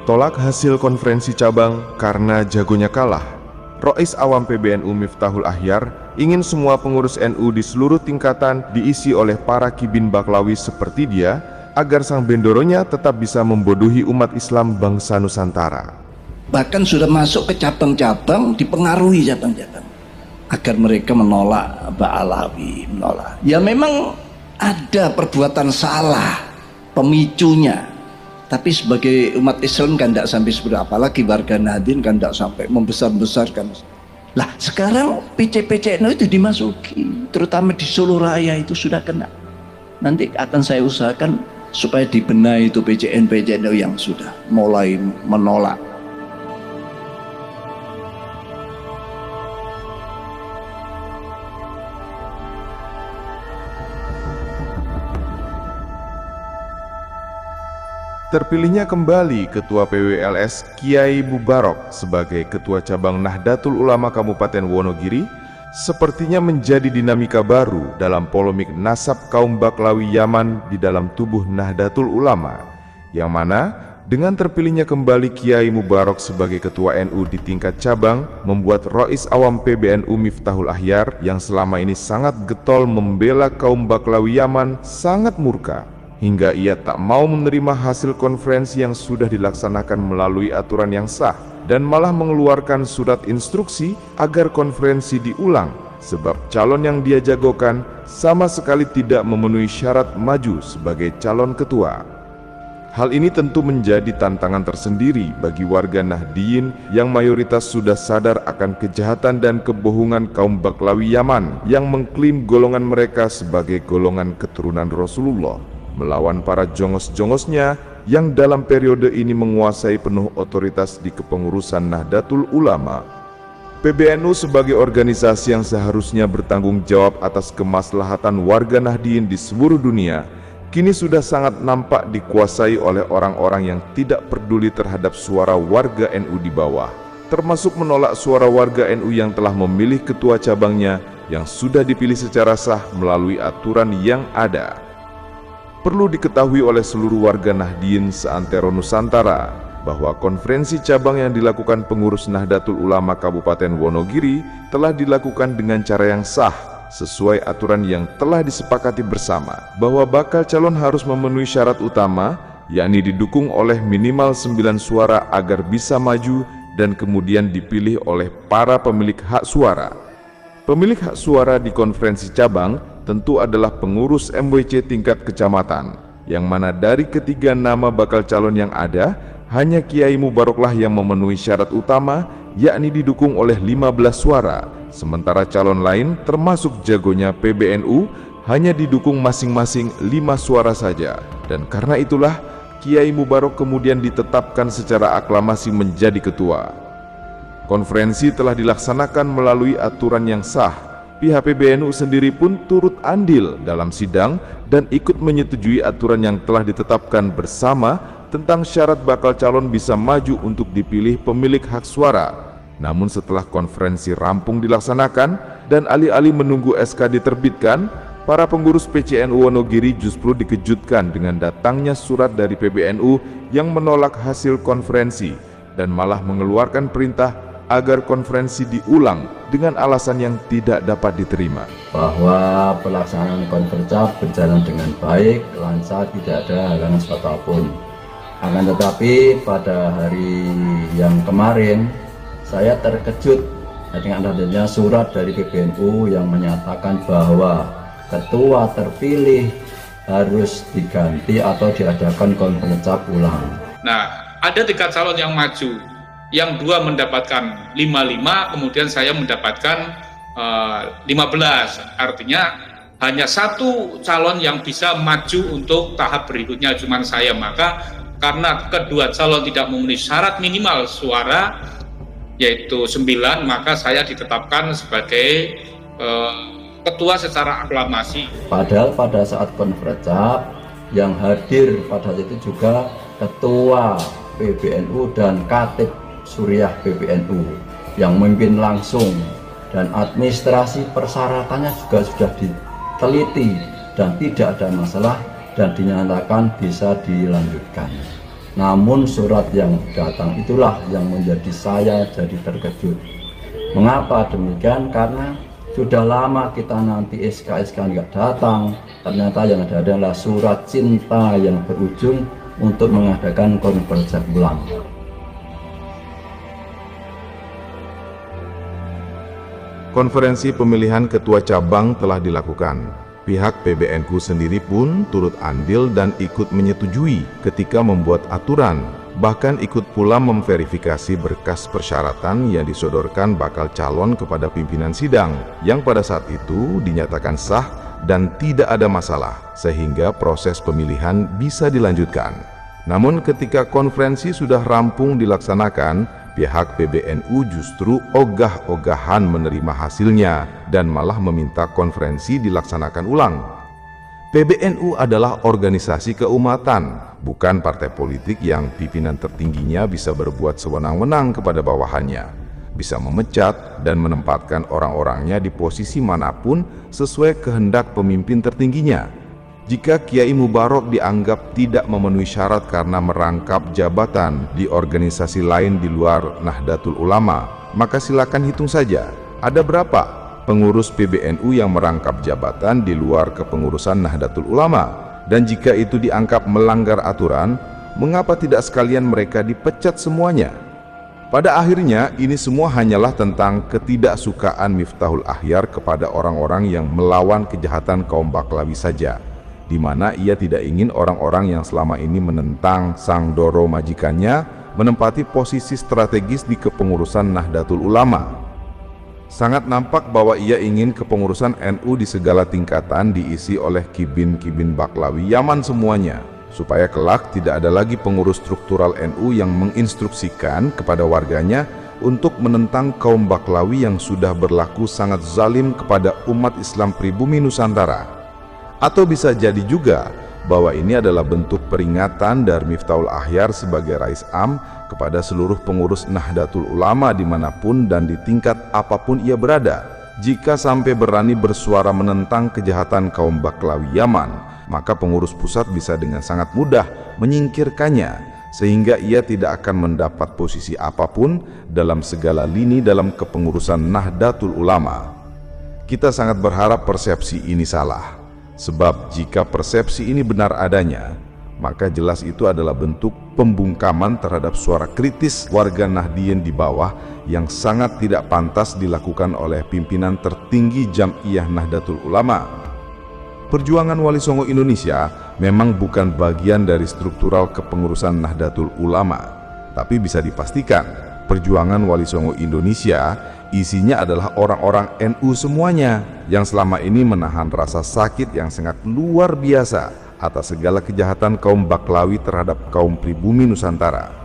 Tolak hasil konferensi cabang karena jagonya kalah. Rois Awam PBNU Miftahul Ahyar ingin semua pengurus NU di seluruh tingkatan diisi oleh para kibin baklawi seperti dia, agar sang bendoronya tetap bisa membodohi umat Islam bangsa Nusantara. Bahkan sudah masuk ke cabang-cabang, dipengaruhi cabang-cabang agar mereka menolak Ba'alawi, menolak. Ya memang ada perbuatan salah pemicunya, tapi sebagai umat Islam kan tidak sampai seperti, apalagi warga Nahdien kan tidak sampai membesar-besarkan. Lah sekarang PC-PCNU itu dimasuki, terutama di Solo Raya itu sudah kena. Nanti akan saya usahakan supaya dibenahi itu PCN-PCNU yang sudah mulai menolak. Terpilihnya kembali Ketua PWLS Kiai Mubarok sebagai Ketua Cabang Nahdlatul Ulama Kabupaten Wonogiri sepertinya menjadi dinamika baru dalam polemik nasab kaum Baklawi Yaman di dalam tubuh Nahdlatul Ulama, yang mana dengan terpilihnya kembali Kiai Mubarok sebagai Ketua NU di tingkat cabang membuat Rois Awam PBNU Miftahul Ahyar yang selama ini sangat getol membela kaum Baklawi Yaman sangat murka, hingga ia tak mau menerima hasil konferensi yang sudah dilaksanakan melalui aturan yang sah dan malah mengeluarkan surat instruksi agar konferensi diulang sebab calon yang dia jagokan sama sekali tidak memenuhi syarat maju sebagai calon ketua. Hal ini tentu menjadi tantangan tersendiri bagi warga Nahdien yang mayoritas sudah sadar akan kejahatan dan kebohongan kaum Baklawi Yaman yang mengklaim golongan mereka sebagai golongan keturunan Rasulullah, melawan para jongos-jongosnya yang dalam periode ini menguasai penuh otoritas di kepengurusan Nahdlatul Ulama. PBNU sebagai organisasi yang seharusnya bertanggung jawab atas kemaslahatan warga Nahdien di seluruh dunia, kini sudah sangat nampak dikuasai oleh orang-orang yang tidak peduli terhadap suara warga NU di bawah, termasuk menolak suara warga NU yang telah memilih ketua cabangnya yang sudah dipilih secara sah melalui aturan yang ada. Perlu diketahui oleh seluruh warga Nahdien seantero Nusantara bahwa konferensi cabang yang dilakukan pengurus Nahdlatul Ulama Kabupaten Wonogiri telah dilakukan dengan cara yang sah sesuai aturan yang telah disepakati bersama, bahwa bakal calon harus memenuhi syarat utama, yakni didukung oleh minimal 9 suara agar bisa maju dan kemudian dipilih oleh para pemilik hak suara. Pemilik hak suara di konferensi cabang tentu adalah pengurus MWC tingkat kecamatan, yang mana dari ketiga nama bakal calon yang ada, hanya Kiai Mubaroklah yang memenuhi syarat utama, yakni didukung oleh 15 suara, sementara calon lain termasuk jagonya PBNU hanya didukung masing-masing 5 suara saja. Dan karena itulah Kiai Mubarok kemudian ditetapkan secara aklamasi menjadi ketua. Konferensi telah dilaksanakan melalui aturan yang sah. Pihak PBNU sendiri pun turut andil dalam sidang dan ikut menyetujui aturan yang telah ditetapkan bersama tentang syarat bakal calon bisa maju untuk dipilih pemilik hak suara. Namun setelah konferensi rampung dilaksanakan dan alih-alih menunggu SK diterbitkan, para pengurus PCNU Wonogiri justru dikejutkan dengan datangnya surat dari PBNU yang menolak hasil konferensi dan malah mengeluarkan perintah agar konferensi diulang dengan alasan yang tidak dapat diterima. Bahwa pelaksanaan konferensi berjalan dengan baik, lancar, tidak ada halangan apapun. Akan tetapi pada hari yang kemarin saya terkejut dengan adanya surat dari PBNU yang menyatakan bahwa ketua terpilih harus diganti atau diadakan konferensi ulang. Nah, ada 3 calon yang maju, yang 2 mendapatkan 55, kemudian saya mendapatkan 15. Artinya hanya 1 calon yang bisa maju untuk tahap berikutnya, cuma saya. Maka karena kedua calon tidak memenuhi syarat minimal suara, yaitu 9, maka saya ditetapkan sebagai ketua secara aklamasi. Padahal pada saat konferensi yang hadir pada saat itu juga ketua PBNU dan Katib Suriah PBNU yang memimpin langsung, dan administrasi persyaratannya juga sudah diteliti dan tidak ada masalah dan dinyatakan bisa dilanjutkan. Namun surat yang datang itulah yang menjadi saya jadi terkejut. Mengapa demikian? Karena sudah lama kita nanti SK nggak datang. Ternyata yang ada adalah surat cinta yang berujung untuk mengadakan konversi ulang. Konferensi pemilihan ketua cabang telah dilakukan. Pihak PBNU sendiri pun turut andil dan ikut menyetujui ketika membuat aturan, bahkan ikut pula memverifikasi berkas persyaratan yang disodorkan bakal calon kepada pimpinan sidang, yang pada saat itu dinyatakan sah dan tidak ada masalah, sehingga proses pemilihan bisa dilanjutkan. Namun ketika konferensi sudah rampung dilaksanakan, pihak PBNU justru ogah-ogahan menerima hasilnya dan malah meminta konferensi dilaksanakan ulang. PBNU adalah organisasi keumatan, bukan partai politik yang pimpinan tertingginya bisa berbuat sewenang-wenang kepada bawahannya, bisa memecat dan menempatkan orang-orangnya di posisi manapun sesuai kehendak pemimpin tertingginya. Jika Kiai Mubarok dianggap tidak memenuhi syarat karena merangkap jabatan di organisasi lain di luar Nahdlatul Ulama, maka silakan hitung saja, ada berapa pengurus PBNU yang merangkap jabatan di luar kepengurusan Nahdlatul Ulama? Dan jika itu dianggap melanggar aturan, mengapa tidak sekalian mereka dipecat semuanya? Pada akhirnya, ini semua hanyalah tentang ketidaksukaan Miftahul Akhyar kepada orang-orang yang melawan kejahatan kaum Baklawi saja, di mana ia tidak ingin orang-orang yang selama ini menentang sang Doro majikannya menempati posisi strategis di kepengurusan Nahdlatul Ulama. Sangat nampak bahwa ia ingin kepengurusan NU di segala tingkatan diisi oleh kibin-kibin Baklawi Yaman semuanya, supaya kelak tidak ada lagi pengurus struktural NU yang menginstruksikan kepada warganya untuk menentang kaum Baklawi yang sudah berlaku sangat zalim kepada umat Islam pribumi Nusantara. Atau bisa jadi juga bahwa ini adalah bentuk peringatan dari Miftahul Akhyar sebagai Rais Am kepada seluruh pengurus Nahdlatul Ulama dimanapun dan di tingkat apapun ia berada. Jika sampai berani bersuara menentang kejahatan kaum Baklawi Yaman, maka pengurus pusat bisa dengan sangat mudah menyingkirkannya, sehingga ia tidak akan mendapat posisi apapun dalam segala lini dalam kepengurusan Nahdlatul Ulama. Kita sangat berharap persepsi ini salah. Sebab jika persepsi ini benar adanya, maka jelas itu adalah bentuk pembungkaman terhadap suara kritis warga Nahdien di bawah yang sangat tidak pantas dilakukan oleh pimpinan tertinggi Jam'iyah Nahdlatul Ulama. Perjuangan Wali Songo Indonesia memang bukan bagian dari struktural kepengurusan Nahdlatul Ulama, tapi bisa dipastikan perjuangan Wali Songo Indonesia isinya adalah orang-orang NU semuanya yang selama ini menahan rasa sakit yang sangat luar biasa atas segala kejahatan kaum Baklawi terhadap kaum pribumi Nusantara.